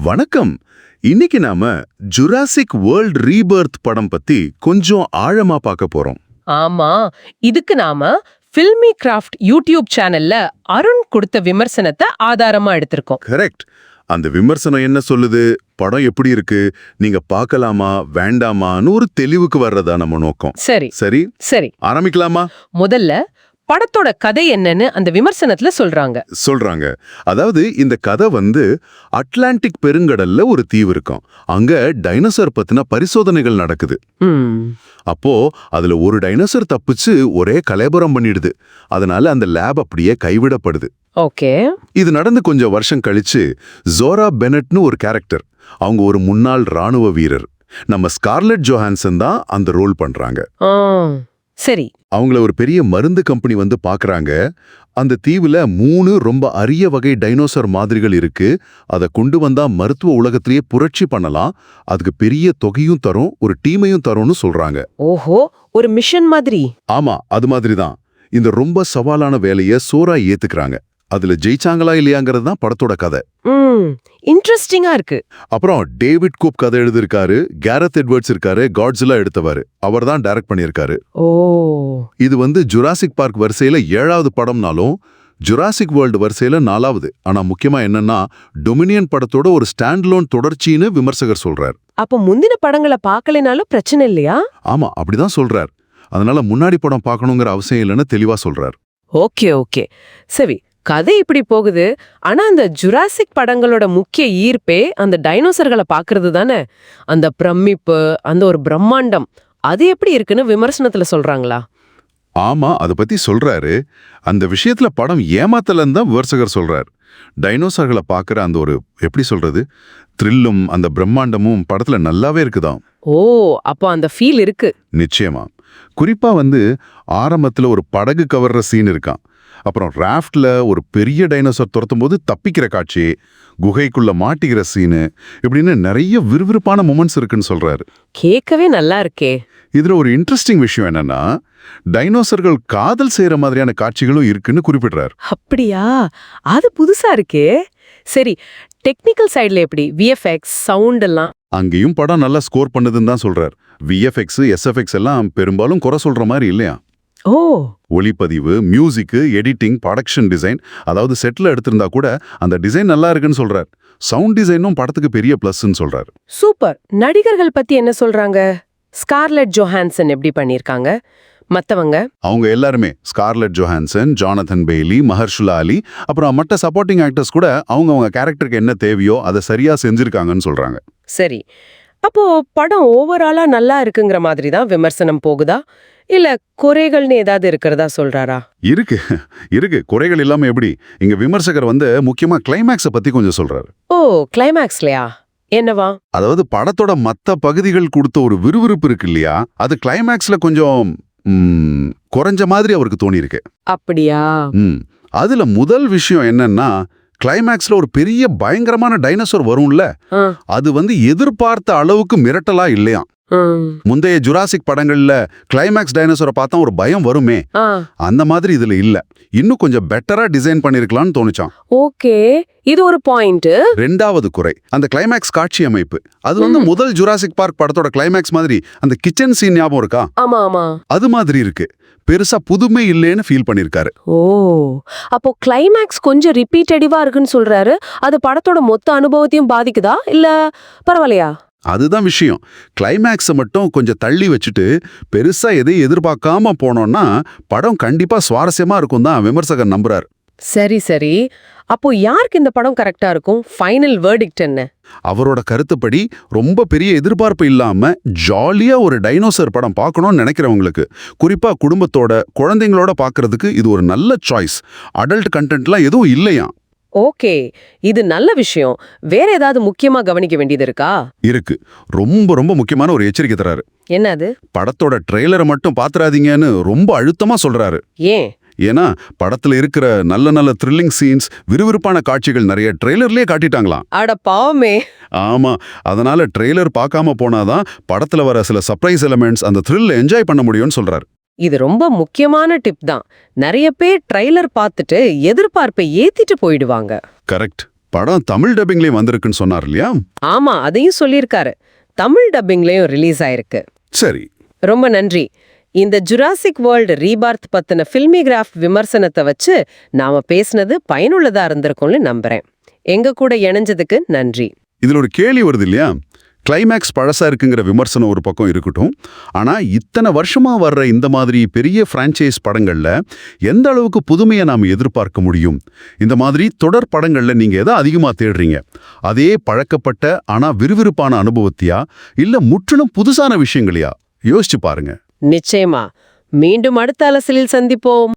வணக்கம். இன்னைக்கு நாம ஜுராசிக் வேர்ல்ட் ரீபர்த் படம் பத்தி கொஞ்சம் ஆழமா பார்க்க போறோம். ஆமா, இதுக்கு நாம ஃபில்மி கிராஃப்ட் யூடியூப் சேனல்ல அருண் கொடுத்த விமர்சனத்தை ஆதாரமா எடுத்திருக்கோம். கரெக்ட். அந்த விமர்சனம் என்ன சொல்லுது, படம் எப்படி இருக்கு, நீங்க பார்க்கலாமா வேண்டாமான்னு ஒரு தெளிவுக்கு வர்றதா நம்ம நோக்கம். சரி சரி, சரி, ஆரம்பிக்கலாமா? முதல்ல படத்தோட கதை என்னன்னு அந்த விமர்சனத்துல சொல்றாங்க. அதாவது இந்த கதை அட்லாண்டிக் பெருங்கடல்ல ஒரு தீவு இருக்கும். அங்க டைனோசர் பத்தின பரிசோதனைகள் நடக்குது. அப்போ அதுல ஒரு டைனோசர் தப்பிச்சு ஒரே கலேபரம் பண்ணிடுது. அதனால அந்த லேப் அப்படியே கைவிடப்படுது. ஓகே. இது நடந்து கொஞ்சம் வருஷம் கழிச்சு ஜோரா பெனட்னு ஒரு கேரக்டர், அவங்க ஒரு முன்னாள் ராணுவ வீரர், நம்ம ஸ்கார்லெட் ஜோஹான்சன் தான் அந்த ரோல் பண்றாங்க. சரி. அவங்கள ஒரு பெரிய மருந்து கம்பெனி பாக்குறாங்க. அந்த தீவுல 3 ரொம்ப அரிய வகை டைனோசர் மாதிரிகள் இருக்கு. அதை கொண்டு வந்தா மருத்துவ உலகத்திலேயே புரட்சி பண்ணலாம், அதுக்கு பெரிய தொகையும் தரும், ஒரு டீமையும் தரும்னு சொல்றாங்க. ஓஹோ, ஒரு மிஷன் மாதிரி. ஆமா, அது மாதிரி தான். இந்த ரொம்ப சவாலான வேலையை சோரா ஏத்துக்கிறாங்க. அதுல ஜெயிச்சாங்களா இல்லையாங்கிறது தான் படத்தோட கதை. இன்ட்ரெஸ்டிங்கா இருக்கு. அப்புறம் டேவிட் கூப் கதை எழுதிருக்காரு, கேரத் எட்வர்ட்ஸ் இருக்காரு, காட்ஸிலா எடுத்தவாரு, அவர் தான் டைரக்ட் பண்ணியிருக்காரு. ஓ, இது ஜுராசிக் பார்க் வரிசையில 7வது படம்னாலும் ஜுராசிக் வேர்ல்டு வரிசையில 4வது. ஆனா முக்கியமா என்னன்னா, டொமினியன் படத்தோட ஒரு ஸ்டாண்ட்லோன் தொடர்ச்சின்னு விமர்சகர் சொல்றார். அப்ப முந்தின படங்களை பார்க்கலைனாலும் பிரச்சனை இல்லையா? ஆமா, அப்படிதான் சொல்றார். அதனால முன்னாடி படம் பார்க்கணுங்கிற அவசியம் இல்லைன்னு தெளிவா சொல்றார். ஓகே. சரி, கதை இப்படி போகுது. ஆனா அந்த ஜுராசிக் படங்களோட முக்கிய ஈர்ப்பே அந்த டைனோசர்களை பாக்குறது தானே. அந்த பிரமிப்பு, அந்த ஒரு பிரம்மாண்டம், அது எப்படி இருக்குன்னு விமர்சனத்துல சொல்றாங்களா? ஆமா, அதை பத்தி சொல்றாரு. அந்த விஷயத்துல படம் ஏமாத்தலன்னு தான் விமர்சகர் சொல்றார். டைனோசர்களை பார்க்குற அந்த ஒரு எப்படி சொல்றது த்ரில்லும் அந்த பிரம்மாண்டமும் படத்துல நல்லாவே இருக்குதாம். ஓ, அப்போ அந்த ஃபீல் இருக்கு. நிச்சயமா. குறிப்பா ஆரம்பத்துல ஒரு படகு கவர்ற சீன் இருக்கான். அப்புறம் ராஃப்ட்ல ஒரு பெரிய டைனோசர் துரத்தும் போது தப்பிக்கிற காட்சி, குகைக்குள்ள மாட்டிக்கிற சீனு, இப்படின்னு நிறைய விறுவிறுப்பான மொமெண்ட்ஸ் இருக்குன்னு சொல்றாரு. கேட்கவே நல்லா இருக்கே. இதுல ஒரு இன்ட்ரெஸ்டிங் விஷயம் என்னன்னா, டைனோசர்கள் காதல் செய்யற மாதிரியான காட்சிகளும் இருக்குன்னு குறிப்பிடுறாரு. அப்படியா? அது புதுசா இருக்கே. சரி, டெக்னிக்கல் சைடுல எப்படி விஎஃப்எக்ஸ் சவுண்ட் எல்லாம்? அங்கேயும் படம் நல்லா ஸ்கோர் பண்ணுதுன்னு தான் சொல்றாரு. விஎஃப்எக்ஸ், எஸ்எஃப்எக்ஸ் எல்லாம் பெரும்பாலும் குறை சொல்ற மாதிரி இல்லையா. ஓ, ஒளிப்பதிவு, மியூசிக்கு, எடிட்டிங், ப்ரொடக்ஷன் டிசைன், அதாவது செட்ல எடுத்திருந்தா கூட அந்த டிசைன் நல்லா இருக்குன்னு சொல்றார். சவுண்ட் டிசைனும் படத்துக்கு பெரிய பிளஸ்ன்னு சொல்றாரு. சூப்பர். நடிகர்கள் பத்தி என்ன சொல்றாங்க? ஸ்கார்லெட் ஜோஹான்சன் எப்படி பண்ணிருக்காங்க? மத்தவங்க? அவங்க எல்லாருமே ஸ்கார்லெட் ஜோஹான்சன், ஜானதன் பெய்லி, மஹர்ஷுலா அலி, அப்புறம் மற்ற சப்போர்ட்டிங் ஆக்டர்ஸ் கூட அவங்க கேரக்டருக்கு என்ன தேவையோ அதை சரியா செஞ்சிருக்காங்கன்னு சொல்றாங்க. சரி, அப்போ படம் ஓவராலா நல்லா இருக்குங்கிற மாதிரி தான் விமர்சனம் போகுதா, இல்ல குறைகள்னு ஏதாவது இருக்கிறதா சொல்றாரா? இருக்கு. குறைகள் இல்லாம எப்படி? இங்க விமர்சகர் முக்கியமா கிளைமேக்ஸை பத்தி கொஞ்சம் சொல்றாரு. ஓ, கிளைமேக்ஸ்லயா? என்னவா? அதாவது படத்தோட மத்த பகுதிகள் கொடுத்த ஒரு விறுவிறுப்பு இருக்கு இல்லையா, அது கிளைமேக்ஸ்ல கொஞ்சம் குறைஞ்ச மாதிரி அவருக்கு தோணி இருக்கு. அப்படியா? அதுல முதல் விஷயம் என்னன்னா, கிளைமேக்ஸ்ல ஒரு பெரிய பயங்கரமான டைனோசர் வரும்ல, அது எதிர்பார்த்த அளவுக்கு மிரட்டலா இல்லையா. முந்தைய ஜுராசிக் படங்கள்ல கிளைமேக்ஸ் டைனோசரை பார்த்தா ஒரு பயம் வருமே, அந்த மாதிரி இதுல இல்ல. இன்னும் கொஞ்சம் பெட்டரா டிசைன் பண்ணிருக்கலாம்னு தோணுச்சான். ஓகே, இது ஒரு பாயிண்ட். 2வது குறை அந்த கிளைமேக்ஸ் காட்சி அமைப்பு. அது முதல் ஜுராசிக் பார்க் படத்தோட கிளைமேக்ஸ் மாதிரி அந்த கிச்சன் சீன் ஞாபகம் இருக்கா? ஆமா. அது மாதிரி இருக்கு. பெருசா புதுமை இல்லைன்னு ஃபீல் பண்ணிருக்காரு. ஓ, அப்போ கிளைமேக்ஸ் கொஞ்சம் ரிப்பீட்டடிவா இருக்குன்னு சொல்றாரு. அது படத்தோட மொத்த அனுபவத்தையும் பாதிக்குதா இல்ல பரவாயில்லையா? அதுதான் விஷயம். கிளைமேக்ஸை மட்டும் கொஞ்சம் தள்ளி வச்சுட்டு பெருசா எதையும் எதிர்பார்க்காம போனோம்னா படம் கண்டிப்பா சுவாரஸ்யமா இருக்கும் தான் விமர்சகர் நம்புறாரு. சரி, அப்போ யாருக்கு இந்த படம் கரெக்டா இருக்கும்? ஃபைனல் வேர்டிக்ட் என்ன? அவரோட கருத்துப்படி ரொம்ப பெரிய எதிர்பார்ப்பு இல்லாம ஜாலியா ஒரு டைனோசர் படம் பார்க்கணும்னு நினைக்கிறவங்களுக்கு, குறிப்பா குடும்பத்தோட குழந்தைங்களோட பார்க்கறதுக்கு இது ஒரு நல்ல சாய்ஸ். அடல்ட் கண்டென்ட்லாம் எதுவும் இல்லையா. ஓகே, இது நல்ல விஷயம். வேற ஏதாவது முக்கியமா கவனிக்க வேண்டியது இருக்கா? இருக்கு. ரொம்ப முக்கியமான ஒரு எச்சரிக்கை தராரு. என்னது? படத்தோட ட்ரெய்லரை மட்டும் பாத்துறாதீங்கன்னு ரொம்ப அழுத்தமா சொல்றாரு. ஏன்னா படத்துல இருக்கிற நல்ல த்ரில்லிங் சீன்ஸ், விறுவிறுப்பான காட்சிகள் நிறைய ட்ரெய்லர்லயே காட்டிட்டாங்களாம். அட பாவமே. ஆமா, அதனால ட்ரெய்லர் பார்க்காம போனாதான் படத்துல வர சில சர்ப்ரைஸ் எலிமெண்ட்ஸ், அந்த த்ரில் என்ஜாய் பண்ண முடியும்னு சொல்றாரு. இது ரொம்ப முக்கியமான டிப் தான். நிறைய பேர் ட்ரைலர் பார்த்துட்டு எதிர்பார்ப்பை ஏத்திட்டு போயிடுவாங்க. கரெக்ட். படம் தமிழ் டப்பிங்லயும் வந்திருக்குன்னு சொன்னார் இல்லையா? ஆமா, அதையும் சொல்லியிருக்காரு. தமிழ் டப்பிங்லயும் ரிலீஸ் ஆயிருக்கு. சரி. ரொம்ப நன்றி. இந்த ஜுராசிக் வேர்ல்டு ரீபார்த் பத்தின ஃபில்மிகிராஃப் விமர்சனத்தை வச்சு நாம பேசுனது பயனுள்ளதா இருந்திருக்கும்னு நம்புறேன். எங்க கூட இணைஞ்சதுக்கு நன்றி. இதுல ஒரு கேள்வி வருது இல்லையா? கிளைமேக்ஸ் பழசா இருக்குங்கிற விமர்சனம் ஒரு பக்கம் இருக்கட்டும், ஆனா இத்தனை வருஷமா வர்ற இந்த மாதிரி பெரிய பிரான்ச்சைஸ் படங்கள்ல எந்த அளவுக்கு புதுமையை நாம எதிர்பார்க்க முடியும்? இந்த மாதிரி தொடர் படங்கள்ல நீங்க எதை அதிகமா தேடுறீங்க? அதே பழக்கப்பட்ட ஆனா விறுவிறுப்பான அனுபவத்தையா, இல்ல முற்றிலும் புதுசான விஷயங்களையா? யோசிச்சு பாருங்க. நிச்சயமா. மீண்டும் அடுத்த அலசலில் சந்திப்போம்.